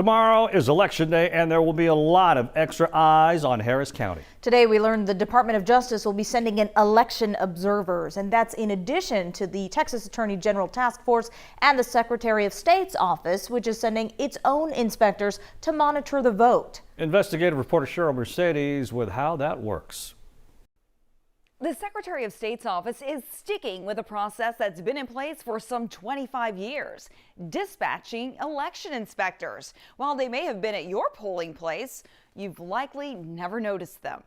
Tomorrow is Election Day, and there will be a lot of extra eyes on Harris County. Today, we learned the Department of Justice will be sending in election observers, and that's in addition to the Texas Attorney General Task Force and the Secretary of State's office, which is sending its own inspectors to monitor the vote. Investigative reporter Cheryl Mercedes with how that works. The Secretary of State's office is sticking with a process that's been in place for some 25 years, dispatching election inspectors. While they may have been at your polling place, you've likely never noticed them.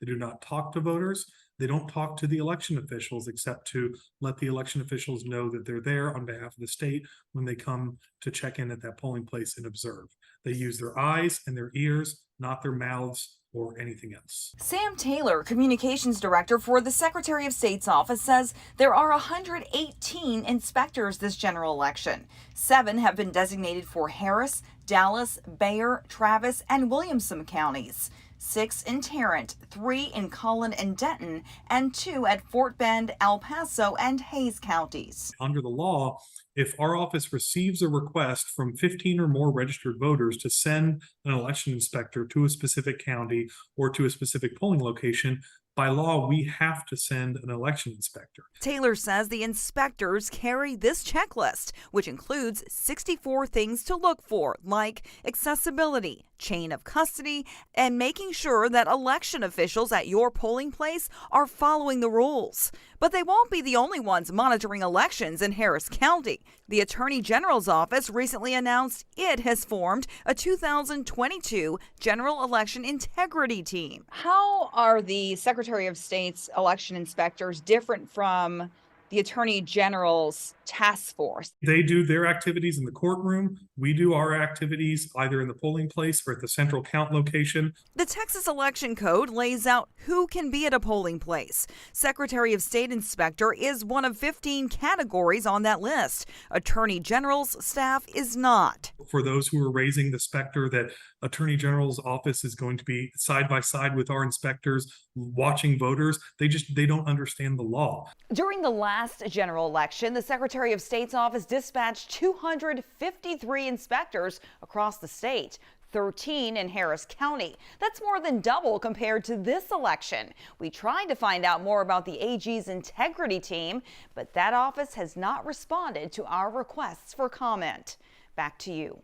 They do not talk to voters. They don't talk to the election officials except to let the election officials know that they're there on behalf of the state when they come to check in at that polling place and observe. They use their eyes and their ears, not their mouths or anything else. Sam Taylor, communications director for the Secretary of State's office, says there are 118 inspectors this general election. 7 have been designated for Harris, Dallas, Bexar, Travis, and Williamson counties. 6 in Tarrant, 3 in Collin and Denton, and 2 at Fort Bend, El Paso, and Hays counties. Under the law, if our office receives a request from 15 or more registered voters to send an election inspector to a specific county or to a specific polling location, by law, we have to send an election inspector. Taylor says the inspectors carry this checklist, which includes 64 things to look for, like accessibility, chain of custody, and making sure that election officials at your polling place are following the rules. But they won't be the only ones monitoring elections in Harris County. The Attorney General's office recently announced it has formed a 2022 General Election Integrity Team. How are the Secretary of State's election inspectors different from the Attorney General's task force? They do their activities in the courtroom. We do our activities either in the polling place or at the central count location. The Texas Election Code lays out who can be at a polling place. Secretary of State inspector is one of 15 categories on that list. Attorney General's staff is not. For those who are raising the specter that Attorney General's office is going to be side by side with our inspectors watching voters, they don't understand the law. During the last general election, the Secretary of State's office dispatched 253 inspectors across the state, 13 in Harris County. That's more than double compared to this election. We tried to find out more about the AG's integrity team, but that office has not responded to our requests for comment. Back to you.